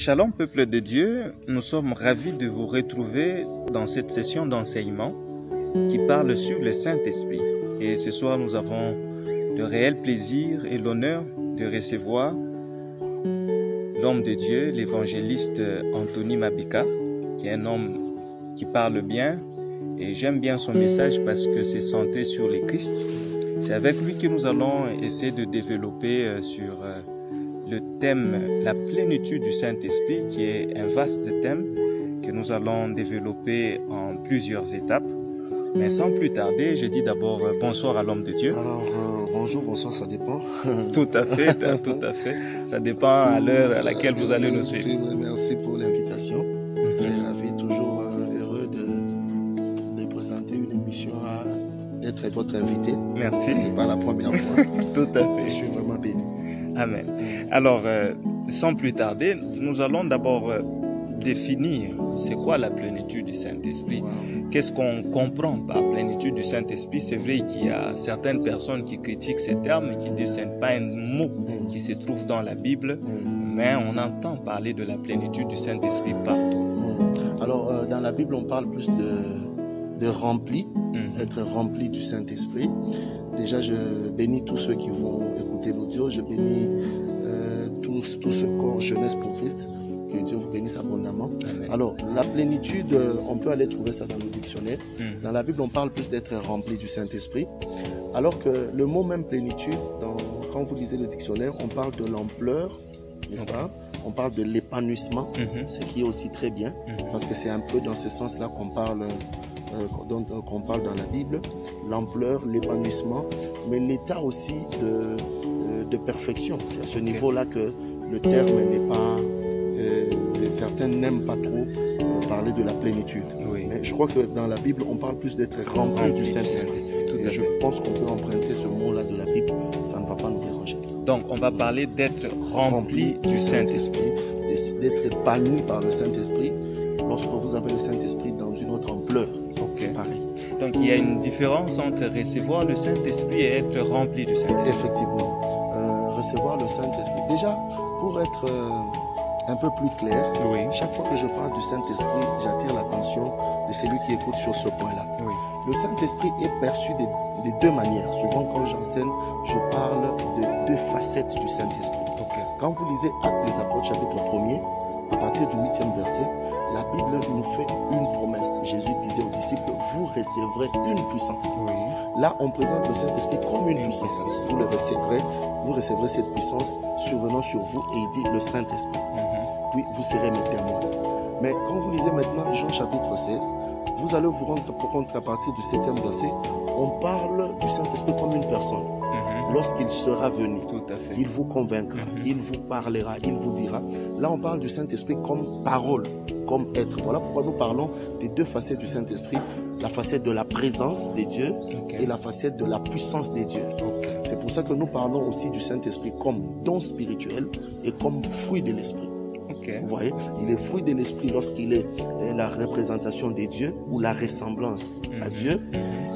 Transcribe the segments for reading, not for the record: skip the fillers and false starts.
Shalom peuple de Dieu, nous sommes ravis de vous retrouver dans cette session d'enseignement qui parle sur le Saint-Esprit. Et ce soir, nous avons le réel plaisir et l'honneur de recevoir l'homme de Dieu, l'évangéliste Anthony Mabika, qui est un homme qui parle bien. Et j'aime bien son message parce que c'est centré sur le Christ. C'est avec lui que nous allons essayer de développer sur le thème « La plénitude du Saint-Esprit » qui est un vaste thème que nous allons développer en plusieurs étapes. Mais sans plus tarder, je dis d'abord bonsoir à l'homme de Dieu. Alors, bonjour, bonsoir, ça dépend. Tout à fait, tout à fait. Ça dépend à l'heure à laquelle vous allez nous suivre. Merci pour l'invitation. Très ravi, toujours heureux de présenter une émission, d'être votre invité. Merci. C'est pas la première fois. Tout à fait. Je suis vraiment béni. Amen. Alors, sans plus tarder, nous allons d'abord définir c'est quoi la plénitude du Saint-Esprit. Qu'est-ce qu'on comprend par plénitude du Saint-Esprit? C'est vrai qu'il y a certaines personnes qui critiquent ces termes, qui disent que ce n'est pas un mot qui se trouve dans la Bible, mais on entend parler de la plénitude du Saint-Esprit partout. Alors, dans la Bible, on parle plus de rempli, être rempli du Saint-Esprit. Déjà, je bénis tous ceux qui vont écouter l'audio. Je bénis tout ce corps jeunesse pour Christ. Que Dieu vous bénisse abondamment. Amen. Alors, la plénitude, on peut aller trouver ça dans le dictionnaire. Dans la Bible, on parle plus d'être rempli du Saint-Esprit. Alors que le mot même plénitude, quand vous lisez le dictionnaire, on parle de l'ampleur, n'est-ce pas? On parle de l'épanouissement, ce qui est aussi très bien, parce que c'est un peu dans ce sens-là qu'on parle dans la Bible. L'ampleur, l'épanouissement, mais l'état aussi de perfection. C'est à ce niveau-là que le terme n'est pas... certains n'aiment pas trop parler de la plénitude. Oui. Mais je crois que dans la Bible, on parle plus d'être rempli du Saint-Esprit. Et je pense qu'on peut emprunter ce mot-là de la Bible. Ça ne va pas nous déranger. Donc, on va parler d'être rempli du Saint-Esprit. D'être épanoui par le Saint-Esprit. Lorsque vous avez le Saint-Esprit dans une autre ampleur, c'est pareil. Donc, il y a une différence entre recevoir le Saint-Esprit et être rempli du Saint-Esprit. Effectivement. Recevoir le Saint-Esprit. Déjà, pour être... un peu plus clair, chaque fois que je parle du Saint-Esprit, j'attire l'attention de celui qui écoute sur ce point-là. Le Saint-Esprit est perçu de deux manières. Souvent, quand j'enseigne, je parle de deux facettes du Saint-Esprit. Quand vous lisez Actes des Apôtres, chapitre 1er, à partir du 8e verset, la Bible nous fait une promesse. Jésus disait aux disciples, vous recevrez une puissance. Là, on présente le Saint-Esprit comme une puissance. Vous recevrez cette puissance survenant sur vous, et il dit le Saint-Esprit. Puis vous serez mes témoins. Mais quand vous lisez maintenant Jean chapitre 16, vous allez vous rendre compte qu'à partir du 7e verset, on parle du Saint-Esprit comme une personne. Lorsqu'il sera venu, il vous convaincra, il vous parlera, il vous dira. Là, on parle du Saint-Esprit comme parole, comme être. Voilà pourquoi nous parlons des deux facettes du Saint-Esprit, la facette de la présence des dieux et la facette de la puissance des dieux. C'est pour ça que nous parlons aussi du Saint-Esprit comme don spirituel et comme fruit de l'Esprit. Vous voyez, il est fruit de l'Esprit lorsqu'il est la représentation des dieux ou la ressemblance à Dieu.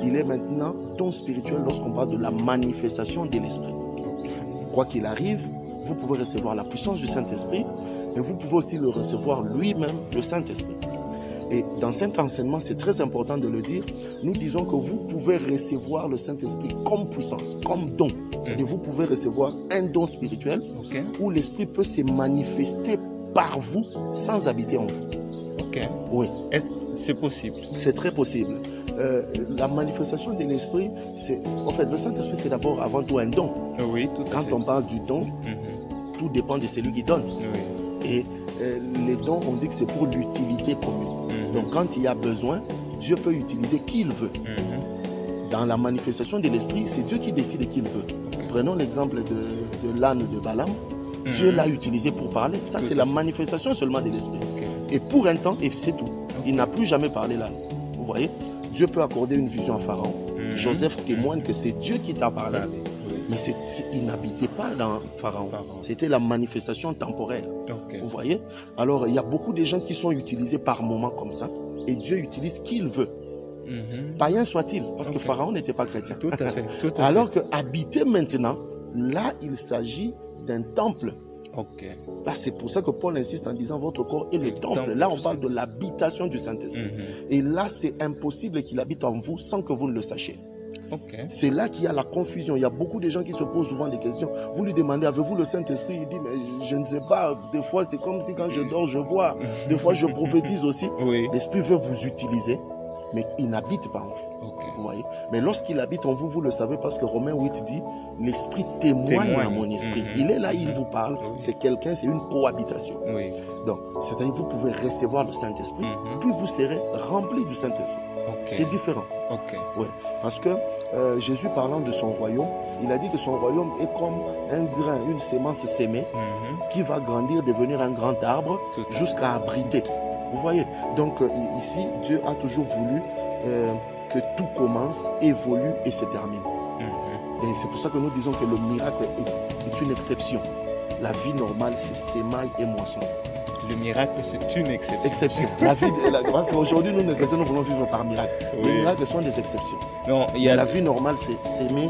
Il est maintenant don spirituel lorsqu'on parle de la manifestation de l'Esprit. Quoi qu'il arrive, vous pouvez recevoir la puissance du Saint-Esprit, mais vous pouvez aussi le recevoir lui-même, le Saint-Esprit. Et dans cet enseignement, c'est très important de le dire, nous disons que vous pouvez recevoir le Saint-Esprit comme puissance, comme don. C'est-à-dire vous pouvez recevoir un don spirituel où l'Esprit peut se manifester par vous sans habiter en vous. Oui. Est-ce que c'est possible? C'est très possible. La manifestation de l'Esprit, en fait, le Saint-Esprit, c'est d'abord avant tout un don. Oui, tout à fait. Quand on parle du don, tout dépend de celui qui donne. Et les dons, on dit que c'est pour l'utilité commune. Donc, quand il y a besoin, Dieu peut utiliser qui il veut. Dans la manifestation de l'Esprit, c'est Dieu qui décide qui il veut. Prenons l'exemple de l'âne de Balaam. Dieu l'a utilisé pour parler. Ça, c'est la manifestation seulement de l'Esprit. Et pour un temps, et c'est tout. Il n'a plus jamais parlé là. Vous voyez, Dieu peut accorder une vision à Pharaon. Joseph témoigne que c'est Dieu qui t'a parlé. Mais il n'habitait pas dans Pharaon. C'était la manifestation temporaire. Vous voyez? Alors, il y a beaucoup de gens qui sont utilisés par moments comme ça. Et Dieu utilise qui il veut. Païen soit-il. Parce que Pharaon n'était pas chrétien. Tout à fait. Alors que habiter maintenant, là, il s'agit d'un temple Okay. Là, c'est pour ça que Paul insiste en disant votre corps est le temple. Là, on parle de l'habitation du Saint-Esprit. Et là, c'est impossible qu'il habite en vous sans que vous ne le sachiez. Okay. C'est là qu'il y a la confusion. Il y a beaucoup de gens qui se posent souvent des questions. Vous lui demandez, avez-vous le Saint-Esprit? Il dit, mais je ne sais pas. Des fois, c'est comme si quand je dors, je vois. Des fois, je prophétise aussi. Oui. L'Esprit veut vous utiliser, mais il n'habite pas en vous. Okay. Vous voyez? Mais lorsqu'il habite en vous, vous le savez parce que Romains 8 dit, l'Esprit témoigne à mon esprit. Il est là, il vous parle. C'est quelqu'un, c'est une cohabitation. Oui. Donc, c'est-à-dire vous pouvez recevoir le Saint-Esprit, puis vous serez rempli du Saint-Esprit. Okay. C'est différent. Okay. Ouais, parce que Jésus parlant de son royaume, il a dit que son royaume est comme un grain, une sémence sémée qui va grandir, devenir un grand arbre jusqu'à abriter. Vous voyez? Donc ici, Dieu a toujours voulu que tout commence, évolue et se termine. Et c'est pour ça que nous disons que le miracle est une exception. La vie normale, c'est sémaille et moisson. Le miracle, c'est une exception. La vie, aujourd'hui, nous, chrétiens, nous voulons vivre par miracle. Oui. Les miracles sont des exceptions. Non, la vie normale, c'est s'aimer,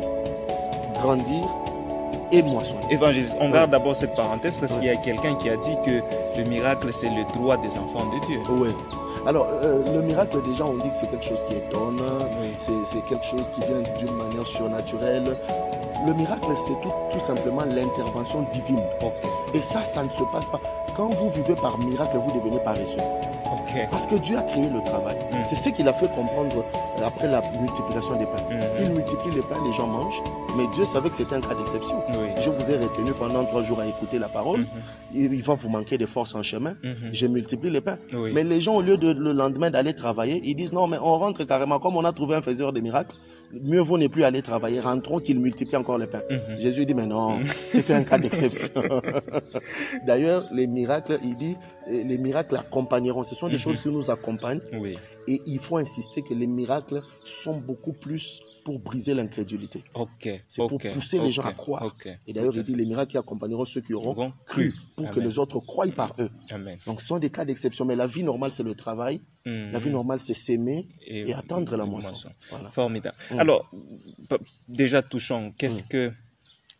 grandir et moissonner. Évangéliste, on garde d'abord cette parenthèse parce qu'il y a quelqu'un qui a dit que le miracle, c'est le droit des enfants de Dieu. Oui. Alors, le miracle, déjà, on dit que c'est quelque chose qui étonne, c'est quelque chose qui vient d'une manière surnaturelle. Le miracle, c'est tout simplement l'intervention divine. Okay. Et ça ne se passe pas. Quand vous vivez par miracle, vous devenez paresseux. Okay. Parce que Dieu a créé le travail. C'est ce qu'il a fait comprendre après la multiplication des pains. Il multiplie les pains, les gens mangent. Mais Dieu savait que c'était un cas d'exception. Je vous ai retenu pendant 3 jours à écouter la parole. Il va vous manquer de force en chemin. Je multiplie les pains. Mais les gens, au lieu de le lendemain d'aller travailler, ils disent non, mais on rentre carrément. Comme on a trouvé un faiseur de miracles, mieux vaut ne plus aller travailler. Rentrons qu'il multiplie encore les pains. Jésus dit mais non, c'était un cas d'exception. D'ailleurs, les miracles, il dit, les miracles accompagneront. Ce sont des choses qui nous accompagnent. Et il faut insister que les miracles sont beaucoup plus pour briser l'incrédulité. C'est pour pousser les gens à croire. Et d'ailleurs, il dit les miracles qui accompagneront ceux qui auront cru pour que les autres croient par eux. Amen. Donc, ce sont des cas d'exception. Mais la vie normale, c'est le travail. La vie normale, c'est s'aimer et attendre la moisson. Voilà. Formidable. Alors, déjà touchant, qu'est-ce que...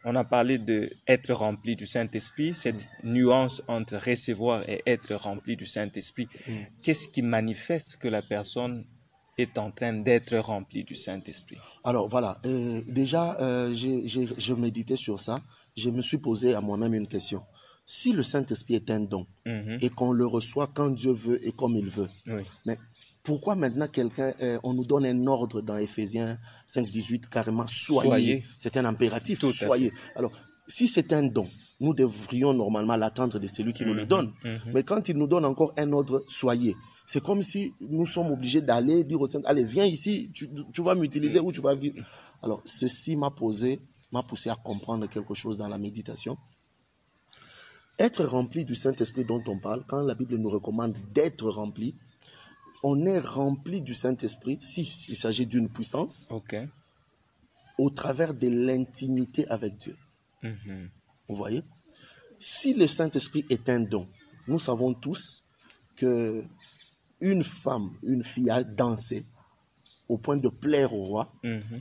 On a parlé de être rempli du Saint-Esprit, cette nuance entre recevoir et être rempli du Saint-Esprit. Qu'est-ce qui manifeste que la personne est en train d'être remplie du Saint-Esprit? Alors voilà, déjà, je méditais sur ça. Je me suis posé à moi-même une question. Si le Saint-Esprit est un don et qu'on le reçoit quand Dieu veut et comme il veut, mais pourquoi maintenant on nous donne un ordre dans Éphésiens 5:18 carrément, soyez. C'est un impératif, soyez. Alors, si c'est un don, nous devrions normalement l'attendre de celui qui nous le donne. Mais quand il nous donne encore un ordre, soyez. C'est comme si nous sommes obligés d'aller dire au Saint, allez, viens ici, tu vas m'utiliser ou tu vas vivre. Alors, ceci m'a poussé à comprendre quelque chose dans la méditation. Être rempli du Saint-Esprit dont on parle, quand la Bible nous recommande d'être rempli, on est rempli du Saint-Esprit, s'il s'agit d'une puissance, au travers de l'intimité avec Dieu. Vous voyez? Si le Saint-Esprit est un don, nous savons tous que une fille a dansé au point de plaire au roi,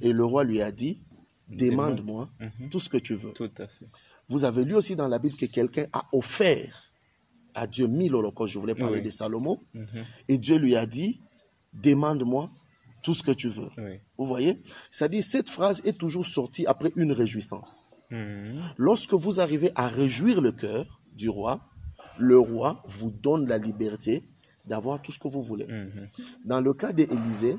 et le roi lui a dit, demande-moi tout ce que tu veux. Tout à fait. Vous avez lu aussi dans la Bible que quelqu'un a offert à Dieu 1000 holocaustes. Je voulais parler de Salomon. Et Dieu lui a dit, demande-moi tout ce que tu veux. Vous voyez? C'est-à-dire, cette phrase est toujours sortie après une réjouissance. Lorsque vous arrivez à réjouir le cœur du roi, le roi vous donne la liberté d'avoir tout ce que vous voulez. Dans le cas d'Élisée,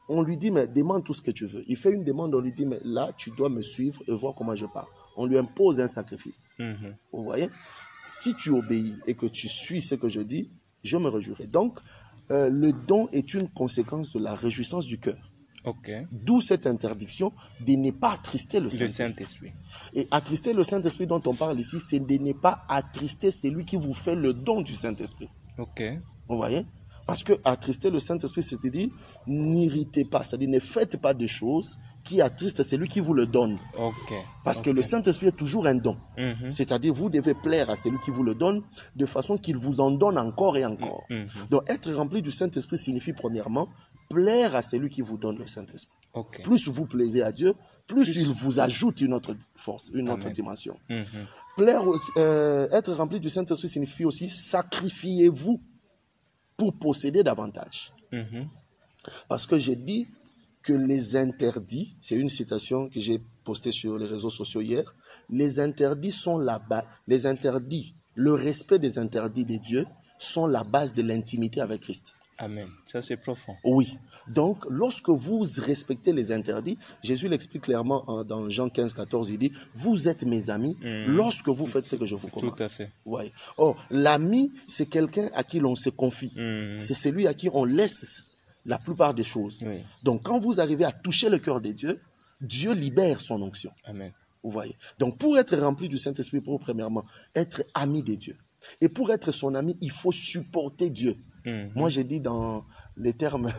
on lui dit, mais demande tout ce que tu veux. Il fait une demande, on lui dit, mais là, tu dois me suivre et voir comment je pars. On lui impose un sacrifice. Vous voyez? Si tu obéis et que tu suis ce que je dis, je me réjouirai. Donc, le don est une conséquence de la réjouissance du cœur. D'où cette interdiction de ne pas attrister le Saint-Esprit. Et attrister le Saint-Esprit dont on parle ici, c'est de ne pas attrister celui qui vous fait le don du Saint-Esprit. Vous voyez? Parce que attrister le Saint-Esprit, c'est-à-dire n'irritez pas, c'est-à-dire ne faites pas de choses qui attristent celui qui vous le donne. Parce que le Saint-Esprit est toujours un don. C'est-à-dire vous devez plaire à celui qui vous le donne de façon qu'il vous en donne encore et encore. Donc être rempli du Saint-Esprit signifie premièrement plaire à celui qui vous donne le Saint-Esprit. Plus vous plaisez à Dieu, plus il vous ajoute une autre force, une autre dimension. Être rempli du Saint-Esprit signifie aussi sacrifiez-vous pour posséder davantage. Parce que j'ai dit que les interdits, c'est une citation que j'ai postée sur les réseaux sociaux hier, les interdits sont la base, les interdits, le respect des interdits de Dieu sont la base de l'intimité avec Christ. Amen. Ça, c'est profond. Oui. Donc, lorsque vous respectez les interdits, Jésus l'explique clairement dans Jean 15, 14, il dit, vous êtes mes amis lorsque vous faites ce que je vous commande. Tout à fait. Ouais. Or, l'ami, c'est quelqu'un à qui l'on se confie. C'est celui à qui on laisse la plupart des choses. Oui. Donc, quand vous arrivez à toucher le cœur de Dieu, Dieu libère son onction. Amen. Vous voyez. Donc, pour être rempli du Saint-Esprit, pour premièrement, être ami de Dieu. Et pour être son ami, il faut supporter Dieu. Moi, j'ai dit dans des termes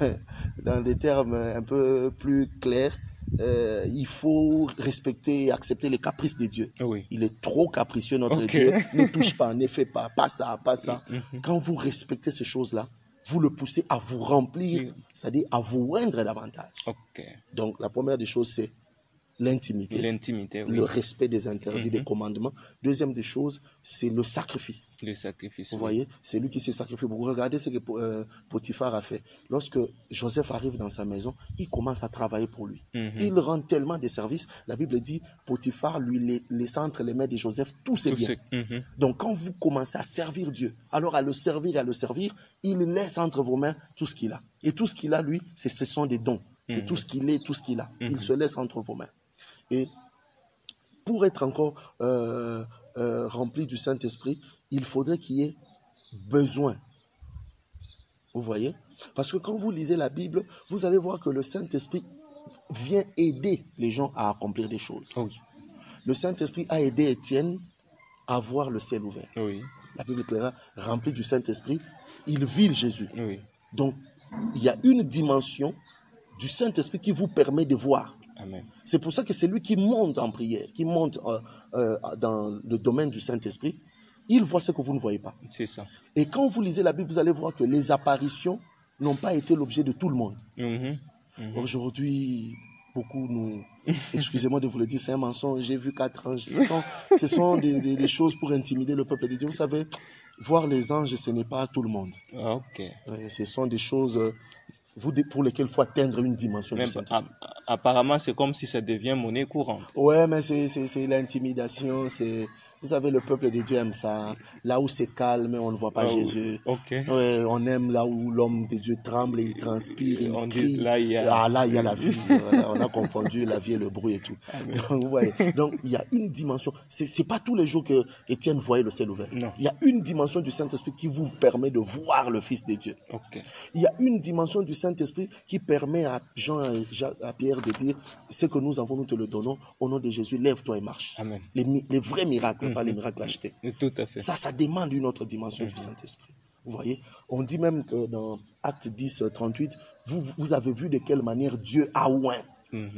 un peu plus clairs, il faut respecter et accepter les caprices de Dieu. Oui. Il est trop capricieux, notre Dieu. Ne touche pas, ne fait pas, pas ça, pas ça. Quand vous respectez ces choses-là, vous le poussez à vous remplir, c'est-à-dire à vous rendre davantage. Donc, la première des choses, c'est l'intimité, le respect des interdits, des commandements. Deuxième des choses, c'est le sacrifice. Le sacrifice. Vous voyez, c'est lui qui s'est sacrifié. Vous regardez ce que Potiphar a fait. Lorsque Joseph arrive dans sa maison, il commence à travailler pour lui. Il rend tellement de services. La Bible dit, Potiphar lui laisse entre les mains de Joseph tous ses biens. Donc, quand vous commencez à servir Dieu, alors à le servir, il laisse entre vos mains tout ce qu'il a. Et tout ce qu'il a, lui, ce sont des dons. C'est tout ce qu'il est, tout ce qu'il a. Il se laisse entre vos mains. Et pour être encore rempli du Saint-Esprit, il faudrait qu'il y ait besoin. Vous voyez? Parce que quand vous lisez la Bible, vous allez voir que le Saint-Esprit vient aider les gens à accomplir des choses. Oui. Le Saint-Esprit a aidé Étienne à voir le ciel ouvert. Oui. La Bible est claire, rempli du Saint-Esprit, il vit Jésus. Oui. Donc, il y a une dimension du Saint-Esprit qui vous permet de voir. Amen. C'est pour ça que c'est lui qui monte en prière, qui monte dans le domaine du Saint-Esprit. Il voit ce que vous ne voyez pas. C'est ça. Et quand vous lisez la Bible, vous allez voir que les apparitions n'ont pas été l'objet de tout le monde. Aujourd'hui, beaucoup nous... Excusez-moi de vous le dire, c'est un mensonge. J'ai vu 4 anges. Ce sont des choses pour intimider le peuple de Dieu. Vous savez, voir les anges, ce n'est pas tout le monde. Ce sont des choses... pour lesquels il faut atteindre une dimension du Saint-Esprit. Apparemment, c'est comme si ça devient monnaie courante. Ouais, mais c'est l'intimidation. Vous savez, le peuple de Dieu aime ça. Là où c'est calme, on ne voit pas Jésus. Ouais, on aime là où l'homme de Dieu tremble, il transpire, il crie. Là, il y a la vie. On a confondu la vie et le bruit et tout. Donc, vous voyez. Donc, il y a une dimension. C'est pas tous les jours que Étienne voyait le ciel ouvert. Non. Il y a une dimension du Saint-Esprit qui vous permet de voir le Fils de Dieu. Il y a une dimension du Saint-Esprit qui permet à Jean et à Pierre de dire, ce que nous avons, nous te le donnons, au nom de Jésus, lève-toi et marche. Amen. Les vrais miracles, pas les miracles achetés. Tout à fait. Ça demande une autre dimension du Saint-Esprit. Vous voyez, on dit même que dans Acte 10, 38, vous avez vu de quelle manière Dieu a oint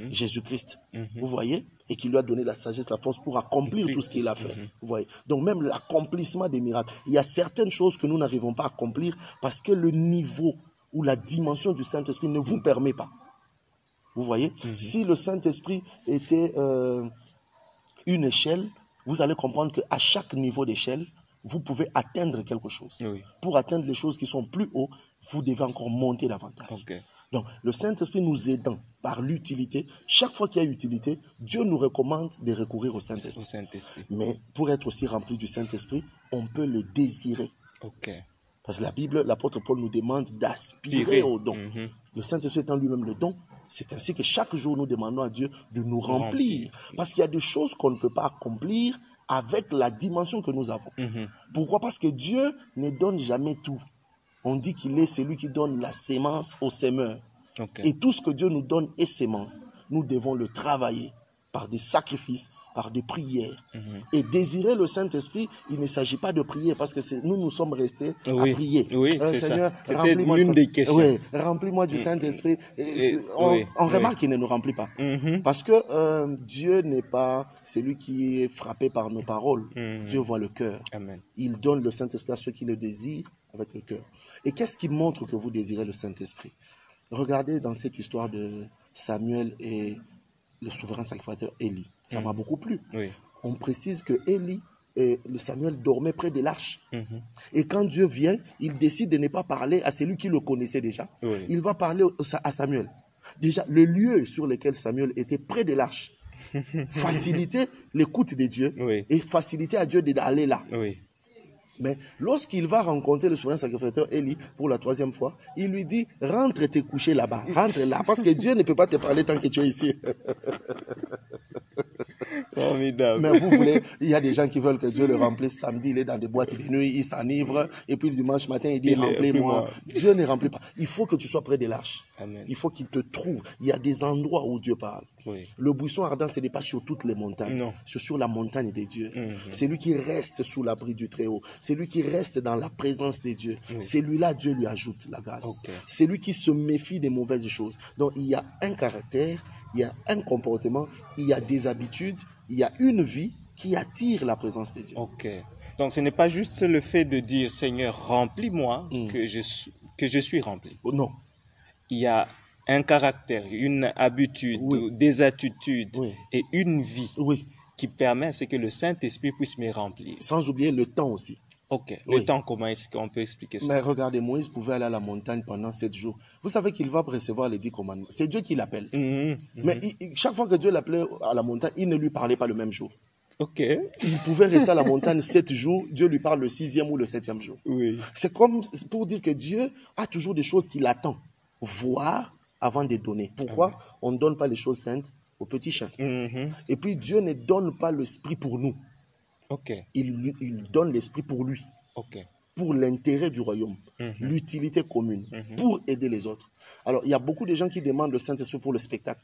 Jésus-Christ. Vous voyez, et qu'il lui a donné la sagesse, la force pour accomplir tout ce qu'il a fait. Vous voyez, donc même l'accomplissement des miracles. Il y a certaines choses que nous n'arrivons pas à accomplir parce que le niveau ou la dimension du Saint-Esprit ne vous permet pas. Vous voyez, si le Saint-Esprit était une échelle, vous allez comprendre qu'à chaque niveau d'échelle, vous pouvez atteindre quelque chose. Pour atteindre les choses qui sont plus haut, vous devez encore monter davantage. Donc, le Saint-Esprit nous aidant par l'utilité, chaque fois qu'il y a utilité, Dieu nous recommande de recourir au Saint-Esprit. Mais pour être aussi rempli du Saint-Esprit, on peut le désirer. Parce que la Bible, l'apôtre Paul nous demande d'aspirer au don. Le Saint-Esprit étant lui-même le don, c'est ainsi que chaque jour nous demandons à Dieu de nous remplir. Parce qu'il y a des choses qu'on ne peut pas accomplir avec la dimension que nous avons. Pourquoi? Parce que Dieu ne donne jamais tout. On dit qu'il est celui qui donne la sémence au semeur. Et tout ce que Dieu nous donne est sémence. Nous devons le travailler par des sacrifices, par des prières. Et désirer le Saint-Esprit, il ne s'agit pas de prier parce que nous sommes restés à prier. Seigneur, remplis-moi des questions. Remplis-moi du Saint-Esprit. On remarque qu'il ne nous remplit pas. Parce que Dieu n'est pas celui qui est frappé par nos paroles. Dieu voit le cœur. Il donne le Saint-Esprit à ceux qui le désirent avec le cœur. Et qu'est-ce qui montre que vous désirez le Saint-Esprit? Regardez dans cette histoire de Samuel et le souverain sacrificateur Élie. Ça m'a beaucoup plu. Oui. On précise que Élie, le Samuel dormait près de l'arche. Et quand Dieu vient, il décide de ne pas parler à celui qui le connaissait déjà. Oui. Il va parler à Samuel. Déjà, le lieu sur lequel Samuel était près de l'arche facilitait l'écoute de Dieu, oui, et facilitait à Dieu d'aller là. Oui. Mais lorsqu'il va rencontrer le souverain sacrificateur Élie pour la 3e fois, il lui dit, rentre te coucher là-bas, rentre là, parce que Dieu ne peut pas te parler tant que tu es ici. Formidable. Mais vous voulez, il y a des gens qui veulent que Dieu le remplisse samedi, il est dans des boîtes de nuit, il s'enivre, et puis le dimanche matin, il dit, remplis-moi. Dieu ne remplit pas. Il faut que tu sois près de l'arche. Il faut qu'il te trouve. Il y a des endroits où Dieu parle. Oui. Le buisson ardent, ce n'est pas sur toutes les montagnes. C'est sur la montagne des dieux. C'est lui qui reste sous l'abri du Très-Haut. C'est lui qui reste dans la présence des dieux. Celui-là, Dieu lui ajoute la grâce. C'est lui qui se méfie des mauvaises choses. Donc, il y a un caractère, il y a un comportement, il y a des habitudes, il y a une vie qui attire la présence de Dieu. Ok. Donc, ce n'est pas juste le fait de dire, Seigneur, remplis-moi, que je suis rempli. Non. Il y a un caractère, une habitude, des attitudes et une vie qui permet à ce que le Saint-Esprit puisse me remplir. Sans oublier le temps aussi. Ok. Le temps, comment est-ce qu'on peut expliquer ça? Mais regardez, Moïse pouvait aller à la montagne pendant 7 jours. Vous savez qu'il va recevoir les 10 commandements. C'est Dieu qui l'appelle. Mais chaque fois que Dieu l'appelait à la montagne, il ne lui parlait pas le même jour. Ok. Il pouvait rester à la montagne 7 jours, Dieu lui parle le 6e ou le 7e jour. Oui. C'est comme pour dire que Dieu a toujours des choses qu'il attend, voir avant de donner. Pourquoi on ne donne pas les choses saintes aux petits chiens? Et puis Dieu ne donne pas l'esprit pour nous. Il donne l'esprit pour lui. Pour l'intérêt du royaume, l'utilité commune, pour aider les autres. Alors, il y a beaucoup de gens qui demandent le Saint-Esprit pour le spectacle.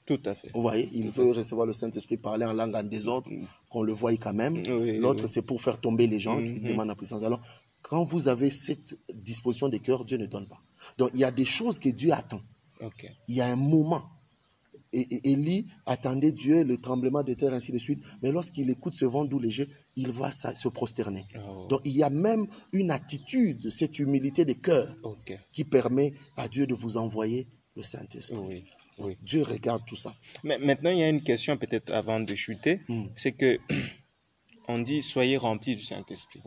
Tout à fait. Vous voyez, il veut recevoir le Saint-Esprit, parler en langue en désordre, qu'on le voie quand même. L'autre, c'est pour faire tomber les gens qui demandent la puissance. Alors, quand vous avez cette disposition de cœur, Dieu ne donne pas. Donc, il y a des choses que Dieu attend. Il y a un moment. Et Élie attendait Dieu, le tremblement de terre, ainsi de suite. Mais lorsqu'il écoute ce vent doux léger, il va se prosterner. Donc, il y a même une attitude, cette humilité de cœur qui permet à Dieu de vous envoyer le Saint-Esprit. Dieu regarde tout ça. Mais maintenant, il y a une question peut-être avant de chuter. C'est que on dit soyez remplis du Saint-Esprit.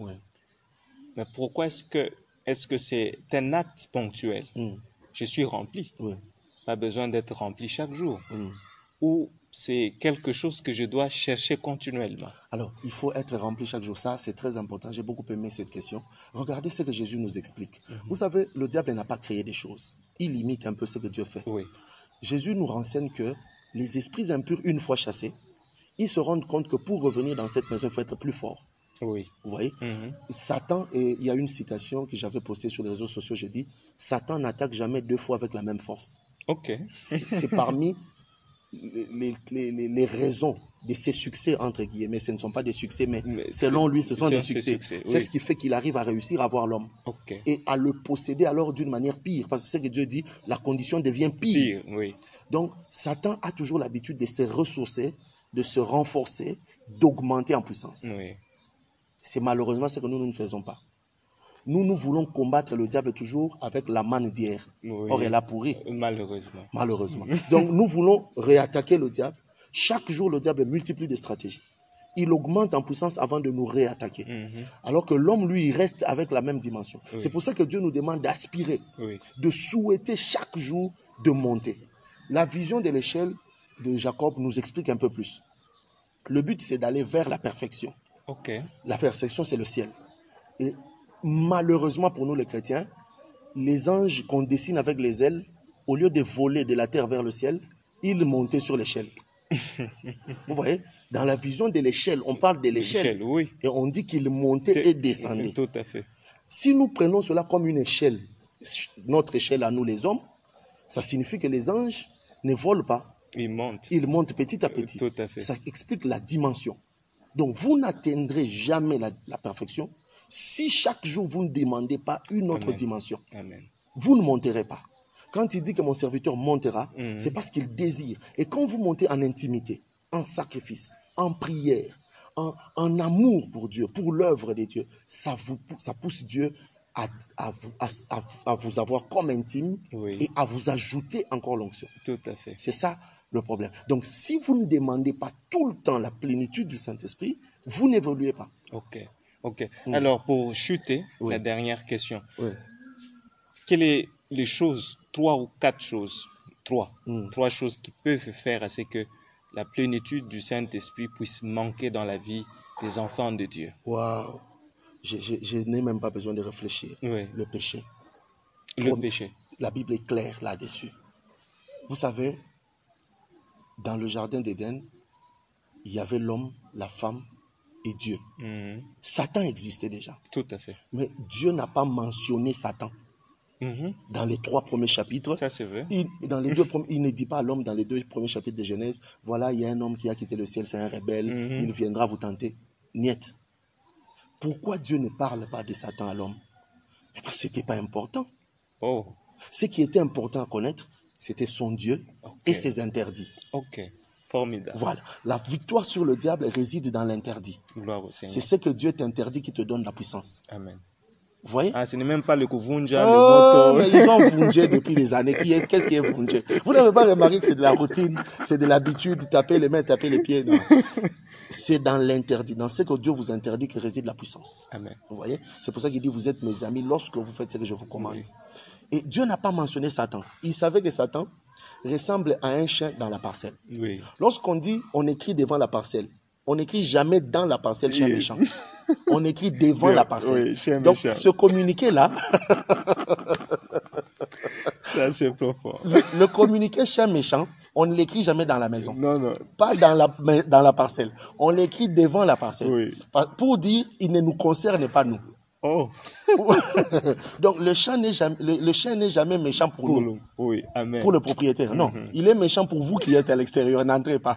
Mais pourquoi est-ce que c'est un acte ponctuel? Je suis rempli. Pas besoin d'être rempli chaque jour. Ou c'est quelque chose que je dois chercher continuellement? Alors, il faut être rempli chaque jour. Ça, c'est très important. J'ai beaucoup aimé cette question. Regardez ce que Jésus nous explique. Vous savez, le diable n'a pas créé des choses. Il imite un peu ce que Dieu fait. Jésus nous renseigne que les esprits impurs, une fois chassés, ils se rendent compte que pour revenir dans cette maison, il faut être plus fort. Vous voyez, Satan, et il y a une citation que j'avais postée sur les réseaux sociaux, j'ai dit, Satan n'attaque jamais 2 fois avec la même force. C'est parmi les raisons de ses succès, entre guillemets. Ce ne sont pas des succès, mais selon lui, ce sont des succès. C'est ce qui fait qu'il arrive à réussir à voir l'homme. Et à le posséder alors d'une manière pire. Parce que c'est ce que Dieu dit, la condition devient pire. Donc, Satan a toujours l'habitude de se ressourcer, de se renforcer, d'augmenter en puissance. C'est malheureusement ce que nous ne faisons pas. Nous voulons combattre le diable toujours avec la manne d'hier. Or, elle a pourri. Malheureusement. Donc, nous voulons réattaquer le diable. Chaque jour, le diable multiplie des stratégies. Il augmente en puissance avant de nous réattaquer. Alors que l'homme, lui, il reste avec la même dimension. C'est pour ça que Dieu nous demande d'aspirer, de souhaiter chaque jour de monter. La vision de l'échelle de Jacob nous explique un peu plus. Le but, c'est d'aller vers la perfection. La perfection, c'est le ciel. Et malheureusement pour nous les chrétiens, les anges qu'on dessine avec les ailes, au lieu de voler de la terre vers le ciel, ils montaient sur l'échelle. Vous voyez, dans la vision de l'échelle, on parle de l'échelle. Et on dit qu'ils montaient et descendaient. Tout à fait. Si nous prenons cela comme une échelle, notre échelle à nous les hommes, ça signifie que les anges ne volent pas. Ils montent. Ils montent petit à petit. Tout à fait. Ça explique la dimension. Donc, vous n'atteindrez jamais la perfection si chaque jour vous ne demandez pas une autre dimension. Vous ne monterez pas. Quand il dit que mon serviteur montera, c'est parce qu'il désire. Et quand vous montez en intimité, en sacrifice, en prière, en amour pour Dieu, pour l'œuvre de Dieu, ça pousse Dieu à vous avoir comme intime et à vous ajouter encore l'onction. Tout à fait. C'est ça le problème. Donc, si vous ne demandez pas tout le temps la plénitude du Saint-Esprit, vous n'évoluez pas. Ok. Alors, pour chuter, la dernière question. Quelles sont les choses, 3 ou 4 choses, 3 choses qui peuvent faire à ce que la plénitude du Saint-Esprit puisse manquer dans la vie des enfants de Dieu? Waouh! Je n'ai même pas besoin de réfléchir. Le péché. Le péché. La Bible est claire là-dessus. Vous savez, dans le jardin d'Éden, il y avait l'homme, la femme et Dieu. Satan existait déjà. Tout à fait. Mais Dieu n'a pas mentionné Satan. Dans les 3 premiers chapitres. Ça, c'est vrai. Il ne dit pas à l'homme dans les 2 premiers chapitres de Genèse, voilà, il y a un homme qui a quitté le ciel, c'est un rebelle, il viendra vous tenter. Niet. Pourquoi Dieu ne parle pas de Satan à l'homme? Parce que ce n'était pas important. Ce qui était important à connaître, c'était son Dieu et ses interdits. Formidable. Voilà. La victoire sur le diable réside dans l'interdit. C'est ce que Dieu t'interdit qui te donne la puissance. Amen. Vous voyez? Ce n'est même pas le Kuvunja, le moto. Mais ils ont vungé depuis des années. Qu'est-ce qui est vungé? Vous n'avez pas remarqué que c'est de la routine, c'est de l'habitude, taper les mains, taper les pieds. Non. C'est dans l'interdit, dans ce que Dieu vous interdit que réside la puissance. Amen. Vous voyez? C'est pour ça qu'il dit, vous êtes mes amis lorsque vous faites ce que je vous commande. Et Dieu n'a pas mentionné Satan. Il savait que Satan ressemble à un chien dans la parcelle. Lorsqu'on dit, on écrit devant la parcelle, on n'écrit jamais dans la parcelle chien méchant. On écrit devant la parcelle. Donc, ce communiqué-là... Ça, c'est profond. Le communiqué chien méchant, on ne l'écrit jamais dans la maison. Non. Pas dans la parcelle. On l'écrit devant la parcelle. Pour dire, il ne nous concerne pas nous. Donc, le chien n'est jamais méchant pour nous. Amen. Pour le propriétaire. Non, il est méchant pour vous qui êtes à l'extérieur. N'entrez pas.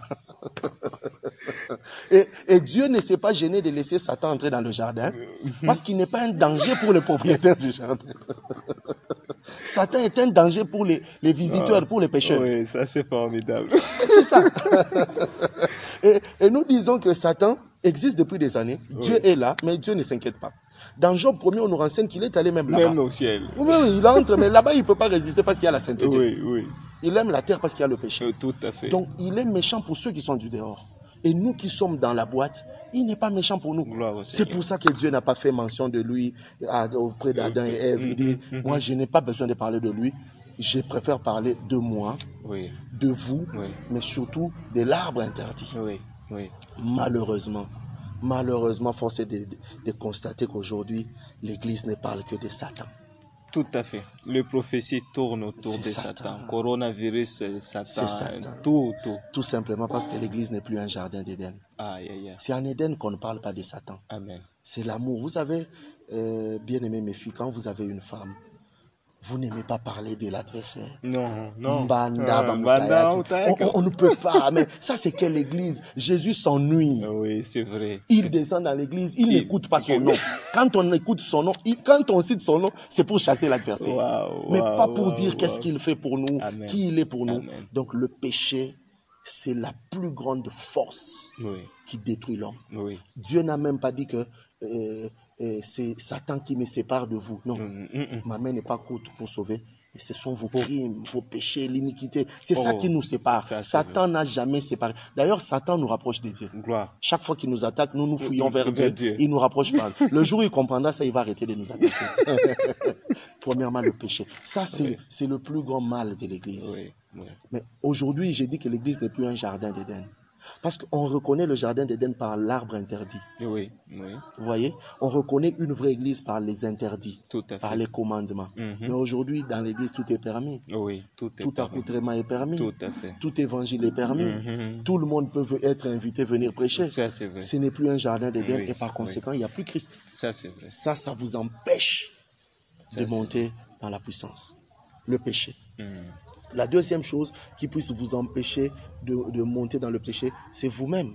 Et Dieu ne s'est pas gêné de laisser Satan entrer dans le jardin parce qu'il n'est pas un danger pour le propriétaire du jardin. Satan est un danger pour les visiteurs, pour les pécheurs. Oui, ça c'est formidable. C'est ça. Et nous disons que Satan existe depuis des années. Dieu est là, mais Dieu ne s'inquiète pas. Dans Job 1er, on nous renseigne qu'il est allé même là-bas. Même au ciel. Oui, il entre, mais là-bas, il ne peut pas résister parce qu'il y a la sainteté. Oui. Il aime la terre parce qu'il y a le péché. Tout à fait. Donc, il est méchant pour ceux qui sont du dehors. Et nous qui sommes dans la boîte, il n'est pas méchant pour nous. C'est pour ça que Dieu n'a pas fait mention de lui auprès d'Adam et Ève. Il dit, moi, je n'ai pas besoin de parler de lui. Je préfère parler de moi, de vous, mais surtout de l'arbre interdit. Malheureusement, force est de constater qu'aujourd'hui, l'Église ne parle que de Satan. Tout à fait. Les prophéties tournent autour de Satan. Coronavirus, Satan. Tout simplement parce que l'Église n'est plus un jardin d'Éden. C'est en Éden qu'on ne parle pas de Satan. Amen. C'est l'amour. Vous savez, bien aimé mes filles, quand vous avez une femme, vous n'aimez pas parler de l'adversaire. Non. On ne peut pas. Mais ça, c'est quelle église? Jésus s'ennuie. Oui, c'est vrai. Il descend dans l'église, il n'écoute pas son nom. Quand on écoute son nom, quand on cite son nom, c'est pour chasser l'adversaire. Mais pas pour dire qu'est-ce qu'il fait pour nous, qui il est pour nous. Donc le péché, c'est la plus grande force qui détruit l'homme. Dieu n'a même pas dit que c'est Satan qui me sépare de vous. Non, ma main n'est pas courte pour sauver. Et ce sont vos crimes, vos péchés, l'iniquité. C'est ça qui nous sépare. Satan n'a jamais séparé. D'ailleurs, Satan nous rapproche de Dieu. Chaque fois qu'il nous attaque, nous fouillons vers Dieu. Il nous rapproche pas. Le jour où il comprendra ça, il va arrêter de nous attaquer. Premièrement, le péché. Ça, c'est le plus grand mal de l'Église. Mais aujourd'hui, j'ai dit que l'Église n'est plus un jardin d'Éden. Parce qu'on reconnaît le jardin d'Éden par l'arbre interdit. Vous voyez, on reconnaît une vraie église par les interdits, par les commandements. Mais aujourd'hui, dans l'église, tout est permis. Tout accoutrement est permis. Tout évangile est permis. Tout le monde peut être invité, venir prêcher. Ce n'est plus un jardin d'Éden et par conséquent, il n'y a plus Christ. Ça vous empêche de monter dans la puissance. Le péché. La deuxième chose qui puisse vous empêcher de monter dans le péché, c'est vous-même.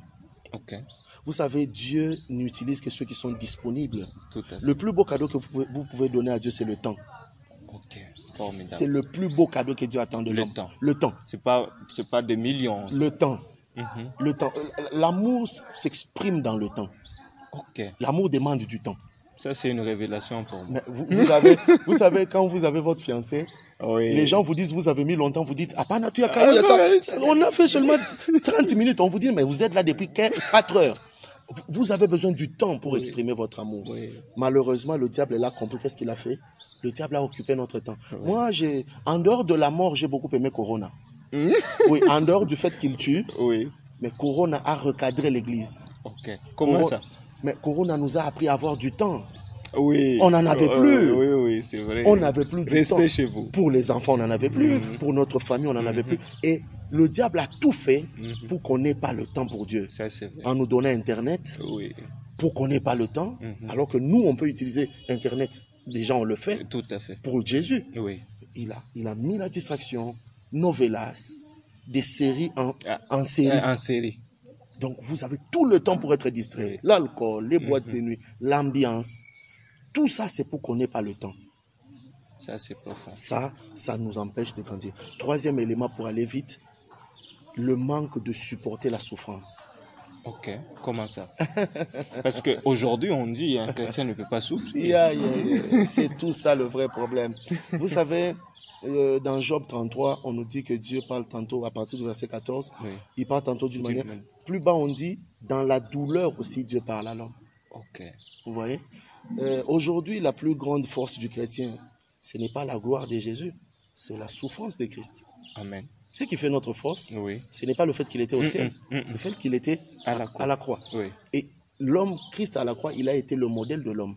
Vous savez, Dieu n'utilise que ceux qui sont disponibles. Le plus beau cadeau que vous pouvez donner à Dieu, c'est le temps. C'est le plus beau cadeau que Dieu attend de l'homme. Le temps. C'est pas des millions. Le temps. Le temps. L'amour s'exprime dans le temps. L'amour demande du temps. Ça, c'est une révélation pour moi. Mais vous savez, quand vous avez votre fiancé, les gens vous disent, vous avez mis longtemps, vous dites, ah, pas tu as ça. On a fait seulement 30 minutes. On vous dit, mais vous êtes là depuis 4 heures. Vous avez besoin du temps pour exprimer votre amour. Malheureusement, le diable est là compris. Qu'est-ce qu'il a fait? Le diable a occupé notre temps. Moi, en dehors de la mort, j'ai beaucoup aimé Corona. Oui, en dehors du fait qu'il tue, mais Corona a recadré l'église. Comment ça? Mais Corona nous a appris à avoir du temps. Oui. On n'en avait plus. Oui, c'est vrai. On n'avait plus du temps. Restez chez vous. Pour les enfants, on n'en avait plus. Pour notre famille, on n'en avait plus. Et le diable a tout fait pour qu'on n'ait pas le temps pour Dieu. Ça, c'est vrai. En nous donnant Internet, pour qu'on n'ait pas le temps, alors que nous, on peut utiliser Internet. Déjà, on le fait. Tout à fait. Pour Jésus. Oui. Il a mis la distraction, novelas, des séries en série. En série. Donc, vous avez tout le temps pour être distrait. L'alcool, les boîtes de nuit, l'ambiance. Tout ça, c'est pour qu'on n'ait pas le temps. Ça, c'est profond. Ça nous empêche de grandir. Troisième élément pour aller vite, le manque de supporter la souffrance. Ok, comment ça? Parce qu'aujourd'hui, on dit un chrétien ne peut pas souffrir. C'est tout ça le vrai problème. Vous savez, dans Job 33, on nous dit que Dieu parle tantôt, à partir du verset 14, il parle tantôt d'une manière. Plus bas, on dit, dans la douleur aussi, Dieu parle à l'homme. Ok. Vous voyez? Aujourd'hui, la plus grande force du chrétien, ce n'est pas la gloire de Jésus, c'est la souffrance de Christ. Amen. Ce qui fait notre force, ce n'est pas le fait qu'il était au ciel, c'est le fait qu'il était à la croix. Et l'homme, Christ à la croix, il a été le modèle de l'homme.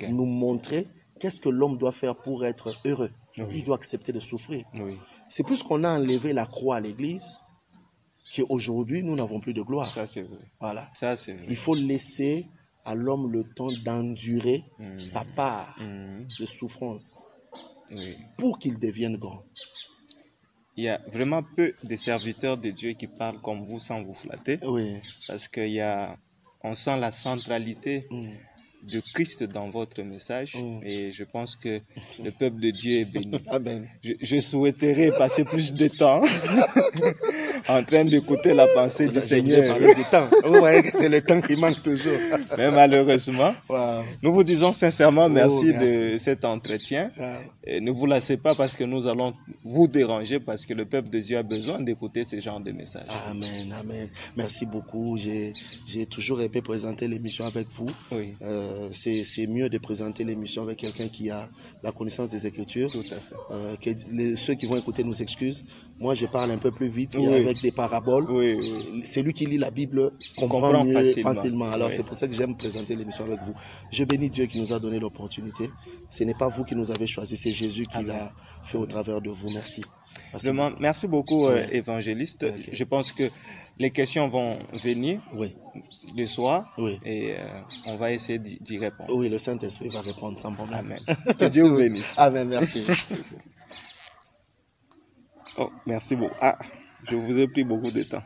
Nous montrer qu'est-ce que l'homme doit faire pour être heureux. Il doit accepter de souffrir. C'est plus qu'on a enlevé la croix à l'église qu'aujourd'hui, nous n'avons plus de gloire. Ça, c'est vrai. Voilà. Ça, c'est vrai. Il faut laisser à l'homme le temps d'endurer sa part de souffrance pour qu'il devienne grand. Il y a vraiment peu de serviteurs de Dieu qui parlent comme vous sans vous flatter. Parce qu'on sent la centralité de Christ dans votre message et je pense que le peuple de Dieu est béni. Amen. Je souhaiterais passer plus de temps en train d'écouter la pensée du Seigneur. Vous avez parlé du temps. Vous voyez que c'est le temps qui manque toujours. Mais malheureusement, nous vous disons sincèrement merci de cet entretien. Et ne vous lassez pas parce que nous allons vous déranger parce que le peuple de Dieu a besoin d'écouter ce genre de messages. Amen, amen. Merci beaucoup. J'ai toujours aimé présenter l'émission avec vous. C'est mieux de présenter l'émission avec quelqu'un qui a la connaissance des Écritures. Tout à fait. Ceux qui vont écouter nous excusent. Moi, je parle un peu plus vite et avec des paraboles. C'est lui qui lit la Bible comprend mieux facilement. Alors, c'est pour ça que j'aime présenter l'émission avec vous. Je bénis Dieu qui nous a donné l'opportunité. Ce n'est pas vous qui nous avez choisi, c'est Jésus qui l'a fait au travers de vous. Merci. Merci beaucoup, évangéliste. Je pense que les questions vont venir le soir et on va essayer d'y répondre. Oui, le Saint-Esprit va répondre sans problème. Amen. Que Dieu vous bénisse. Amen, merci. Merci beaucoup. Je vous ai pris beaucoup de temps.